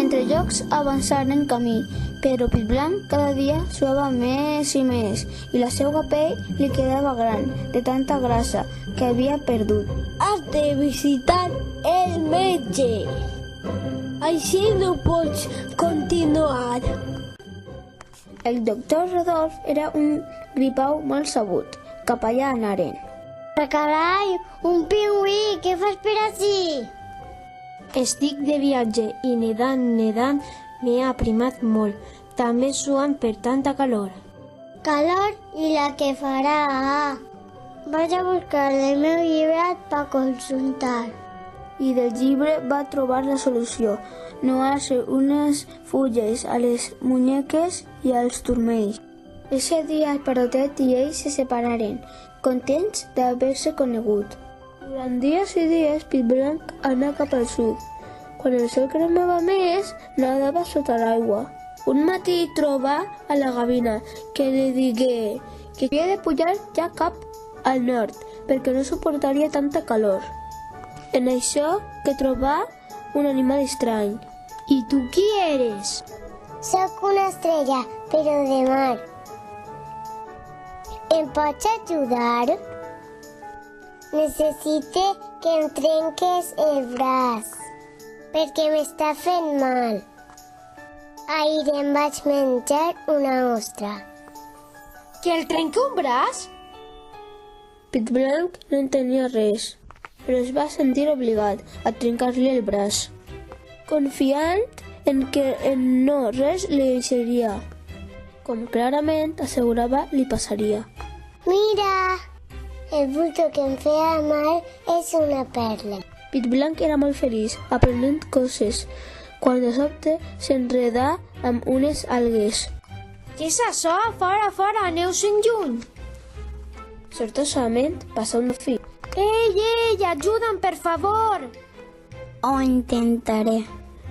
Entre llocs avançaren camí, però Pit Blanc cada dia suava més i més i la seva pell li quedava gran de tanta grassa que havia perdut. Has de visitar el metge. Així no pots continuar. El doctor Rodolf era un gripau molt sabut. Cap allà anaren. Però carai, un pingüí, què fas per ací? Estic de viatge i nedant m'he aprimat molt. També suant per tanta calor. Calor i la que farà. Vaig a buscar el meu llibre per consultar. I del llibre va trobar la solució. Noar-se unes fulles a les muñeques i als turmells. Ese dia el Parotet i ell se separaren, contents d'haver-se conegut. Durant dies i dies, Pit Blanc anà cap al sud. Quan el sol cremava més, nadava sota l'aigua. Un matí trobà a la gavina, que li digué que havia de pujar ja cap al nord, perquè no suportaria tanta calor. En això que trobà un animal estrany. I tu qui eres? Soc una estrella, però de mar. Em pots ajudar? Necessito que em trenques el braç, perquè m'està fent mal. Ahir em vaig menjar una ostra. Que el trenqui un braç? Pit Blanc no entenia res, però es va sentir obligat a trencar-li el braç, confiant en que en no res li deixaria, com clarament assegurava li passaria. Mira, el bulto que em feia mal és una perla. Pit Blanc era molt feliç, aprenent coses, quan de sobte s'enredà amb unes algues. Què és això? Fora, aneu-se'n lluny. Sortosament passa un dofí. Ei, ajuda'm, per favor. Ho intentaré.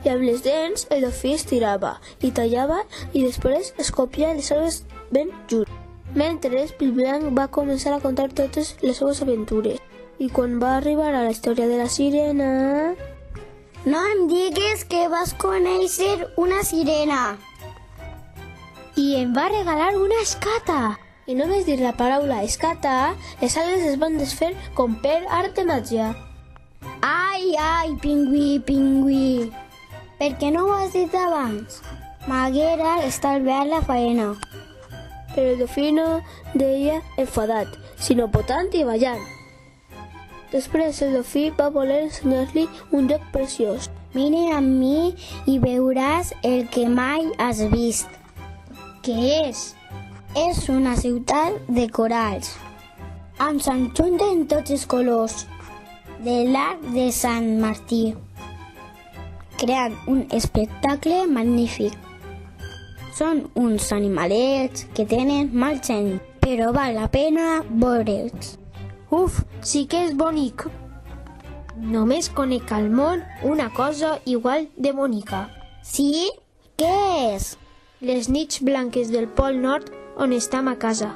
I amb les dents el dofí estirava i tallava i després escopia les algues ben just. Mentre Pit Blanc va començar a contar totes les seues aventures. I quan va arribar a la història de la sirena... No em digues que vas conèixer una sirena. I em va regalar una escata. I només dir la paraula escata, les algues es van desfer com per art de màgia. Ai, pingüí. Per què no ho has dit abans? M'haguera estalviat la faena. Però el dofí no deia enfadat, sinó potant i ballant. Després el dofí va voler ensenyar-li un lloc preciós. Mira amb mi i veuràs el que mai has vist. Què és? És una ciutat de corals, amb Sant Junt en tots els colors, de l'arc de Sant Martí, creant un espectacle magnífic. Són uns animalets que tenen mal geni, però val la pena veure'ls. Uf, sí que és bonic. Només conec al món una cosa igual de bonica. Sí? Què és? Les nits blanques del Pol Nord on està ma casa.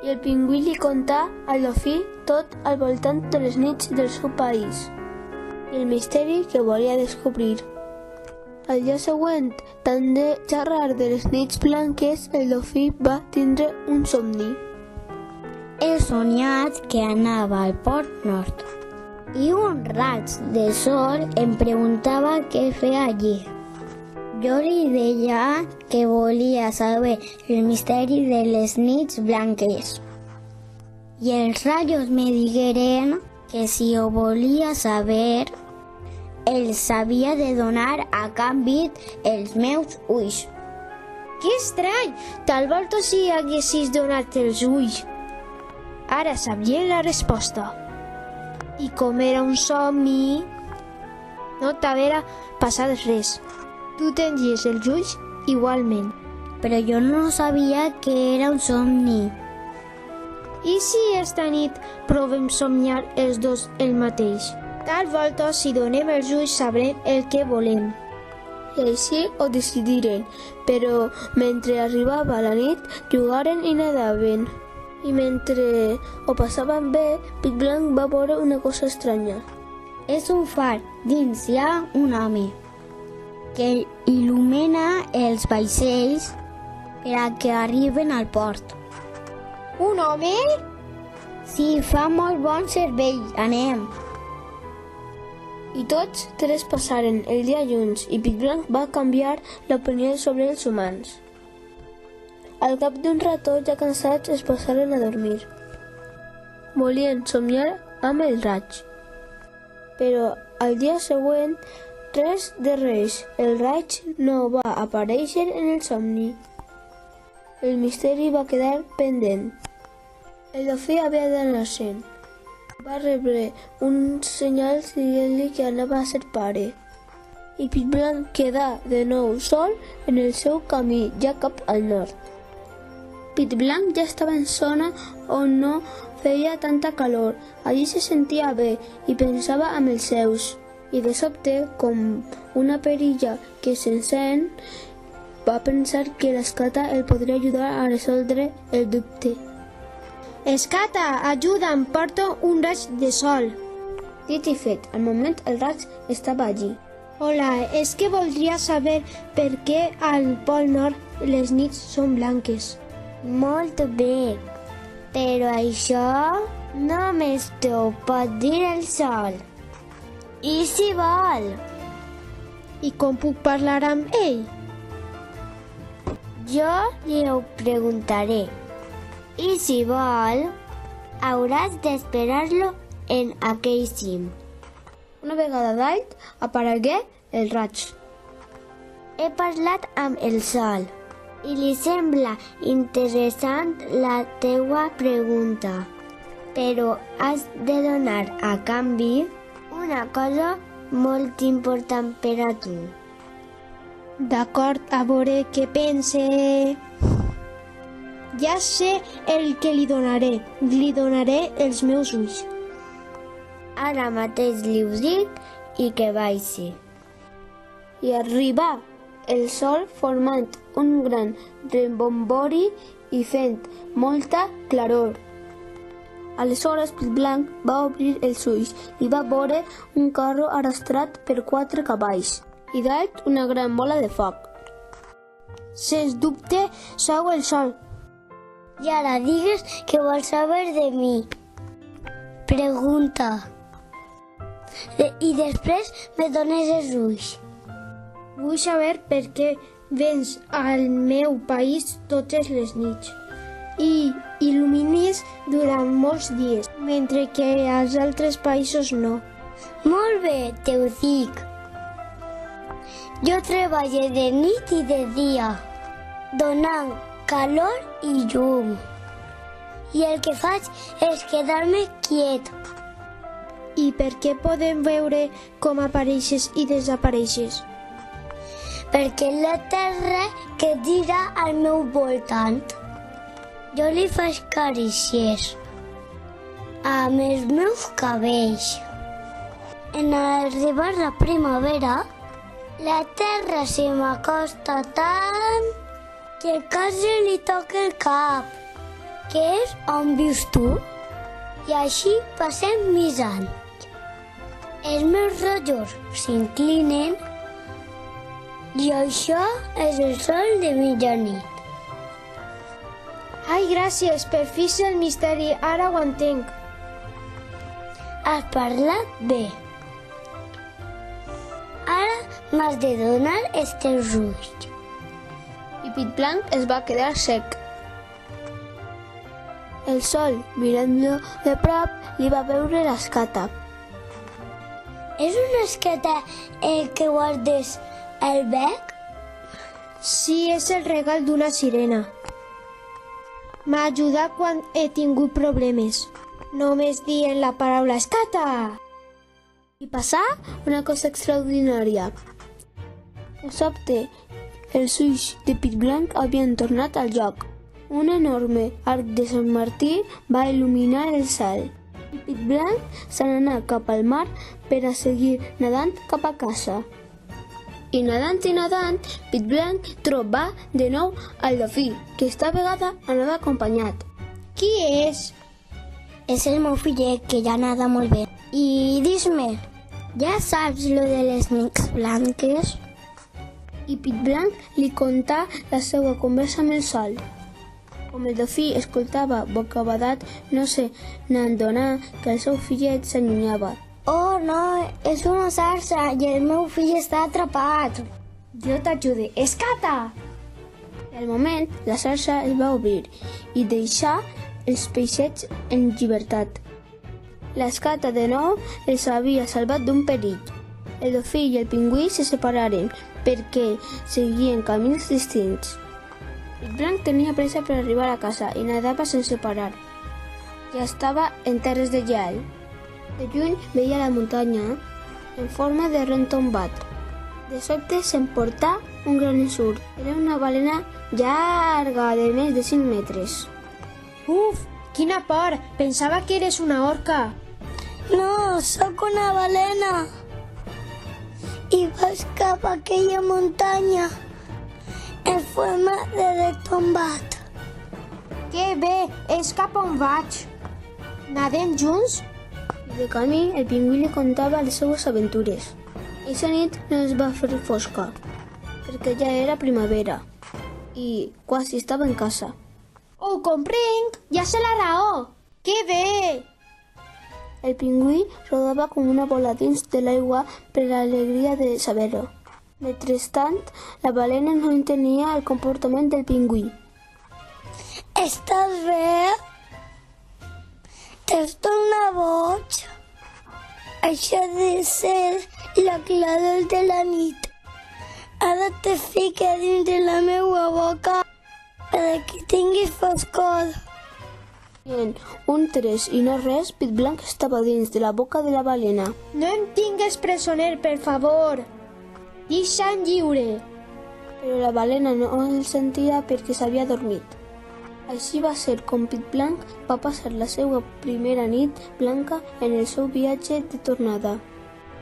I el pingüí li contà al dofí tot al voltant de les nits del seu país i el misteri que volia descobrir. Al dia següent, tant de xerrar de les nits blanques, el dofí va tindre un somni. He soñat que anava al Pol Nord i un raig de sol em preguntava què feia allí. Jo li deia que volia saber el misteri de les nits blanques. I els rajos me digueren que si ho volia saber, els havia de donar a canvi els meus ulls. Que estrany! Tal volta si haguessis donat els ulls. Ara sabien la resposta. I com era un somni, no t'haguera passat res. Tu tenies els ulls igualment. Però jo no sabia que era un somni. I si esta nit provem somniar els dos el mateix? Tal volta, si donem els ulls, sabrem el que volem. I així ho decidiren, però mentre arribava la nit, jugaren i nadaven. I mentre ho passaven bé, Pit Blanc va veure una cosa estranya. És un far, dins hi ha un home. que il·lumina els vaixells per a que arriben al port. Un home? Sí, fa molt bon servei. Anem. I tots tres passaren el dia junts i Pit-Blanc va canviar l'opinió sobre els humans. Al cap d'un rató, ja cansats, es posaren a dormir. Volien somniar amb el raig. Però al dia següent, res de res, el raig no va aparèixer en el somni. El misteri va quedar pendent. El dofí havia d'anar-se'n. Va rebre uns senyals dient-li que anava a ser pare. I Pit-Blanc quedà de nou sol en el seu camí, ja cap al nord. Pit-Blanc ja estava en zona on no feia tanta calor. Allí se sentia bé i pensava amb els seus. I de sobte, com una perilla que s'encén, va pensar que l'escata el podria ajudar a resoldre el dubte. Escata, ajuda'm, porto un raig de sol. Dit i fet, al moment el raig estava allí. Hola, és que voldria saber per què al Pol Nord les nits són blanques. Molt bé, però això només t'ho pot dir el sol. I si vol? I com puc parlar amb ell? Jo li ho preguntaré. I si vol, hauràs d'esperar-lo en aquell cim. Una vegada dalt, aparegué el raig. He parlat amb el sol i li sembla interessant la teua pregunta, però has de donar a canvi una cosa molt important per a tu. D'acord, a veure què pense. Ja sé el que li donaré els meus ulls. Ara mateix li ho dic i que vagi. I arribà el sol formant un gran rebombori i fent molta claror. Aleshores Pit-Blanc va obrir els ulls i va veure un carro arrastrat per 4 cavalls i dalt una gran bola de foc. Sens dubte, sou el sol. I ara digues què vols saber de mi. Pregunta. I després me dones els ulls. Vull saber per què vens al meu país totes les nits i il·lumines durant molts dies, mentre que als altres països no. Molt bé, te ho dic. Jo treballo de nit i de dia, donant calor i llum. I el que faig és quedar-me quiet. I per què podem veure com apareixes i desapareixes? Perquè la terra que gira al meu voltant. Jo li faig carícies amb els meus cabells. En arribar la primavera, la terra se m'acosta tant que quasi li toca el cap, que és on vius tu. I així passem més anys. Els meus rojos s'inclinen i això és el sol de mitjanit. Ai, gràcies, per fi sé el misteri, ara ho entenc. Has parlat bé. Ara m'has de donar els teus ulls. I Pit-Blanc es va quedar sec. El sol, mirant-lo de prop, li va veure l'escata. És una escata que guardes al bec? Sí, és el regal d'una sirena. M'ha ajudat quan he tingut problemes. Només dient la paraula escata. I passà una cosa extraordinària. De sobte, els ulls de Pit-Blanc havien tornat al lloc. Un enorme arc de Sant Martí va il·luminar el cel. I Pit-Blanc se n'anà cap al mar per a seguir nedant cap a casa. I nedant, Pit-Blanc trobà de nou al dofí, que esta vegada anava acompanyat. Qui és? És el meu fillet, que ja nada molt bé. I dis-me, ja saps lo de les nits blanques? i Pit Blanc li contà la seva conversa amb el sol. Com el dofí escoltava bocabadat, no se n'adonà que el seu fillet s'allunyava. Oh, no, és una sarsa i el meu fill està atrapat. Jo t'ajude. Escata! Al moment, la sarsa es va obrir i deixà els peixets en llibertat. L'escata de nou els havia salvat d'un perill. El dofí i el pingüí se separaren perquè seguien camins distints. Pit Blanc tenia pressa per arribar a casa i nadava sense parar. Ja estava en terres de gel. De lluny veia la muntanya en forma de ren tombat. De sobte s'emportà un gran ensurt. Era una balena llarga de més de 5 metres. Uf, quina por! Pensava que eres una orca. No, sóc una balena. I vaig cap a aquella muntanya en forma de tombat. Que bé, és cap on vaig. Nadem junts? De camí, el pingüí li contava les seues aventures. Eixa nit no es va fer fosca, perquè ja era primavera i quasi estava en casa. Ho comprenc, ja sé la raó. Que bé! El pingüí rodava com una bola dins de l'aigua per l'alegria de saber-ho. Mentrestant, la balena no entenia el comportament del pingüí. Estàs bé? T'has tornat boig? Això ha de ser la claror de la nit. Ara te fica dins de la meva boca perquè tinguis foscor. En un tres i no res, Pit Blanc estava dins de la boca de la balena. No em tingues presoner, per favor. Deixa'm lliure. Però la balena no el sentia perquè s'havia dormit. Així va ser com Pit Blanc va passar la seva primera nit blanca en el seu viatge de tornada.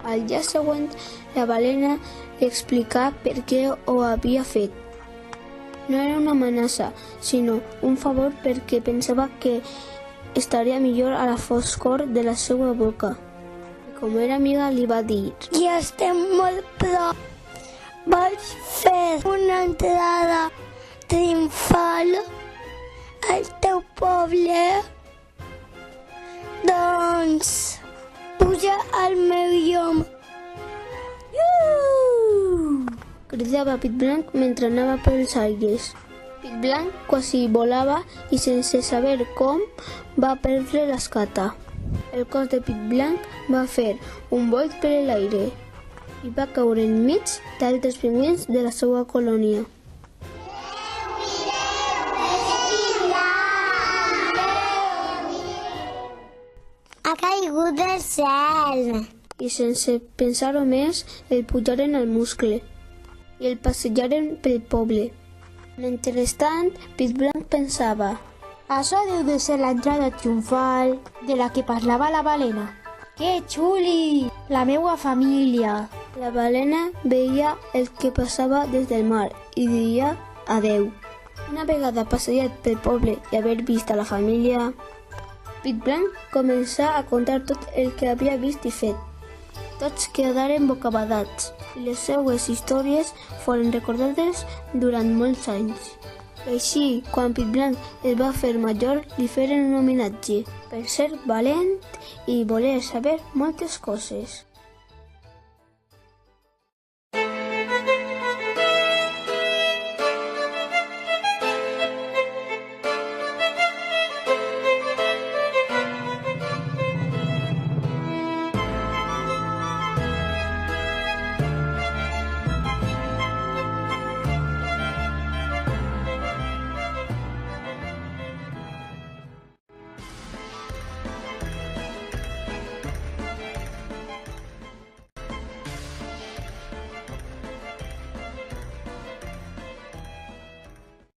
Al dia següent, la balena li explicà per què ho havia fet. No era una amenaça, sinó un favor perquè pensava que estaria millor a la foscor de la seva boca. I com era amiga, li va dir: Ja estem molt prop. Vaig fer una entrada triomfal al teu poble. Doncs puja al meu llom. Cridava Pit Blanc mentre anava pels aires. Pit Blanc quasi volava i sense saber com va perdre l'escata. El cos de Pit Blanc va fer un volt per l'aire i va caure enmig d'altres pingüins de la seva colònia. Ha caigut del cel. I sense pensar-ho més, el pujaren al muscle i el passejaren pel poble. Mentrestant, Pit Blanc pensava: Això deu de ser l'entrada triomfal de la que parlava la balena. Que xuli! La meua família. La balena veia el que passava des del mar i diria adeu. Una vegada passejat pel poble i haver vist a la família, Pit Blanc començà a contar tot el que havia vist i fet. Tots quedaren bocabadats i les seues històries foren recordades durant molts anys. Així, quan Pit Blanc es va fer major, li feren un homenatge per ser valent i voler saber moltes coses.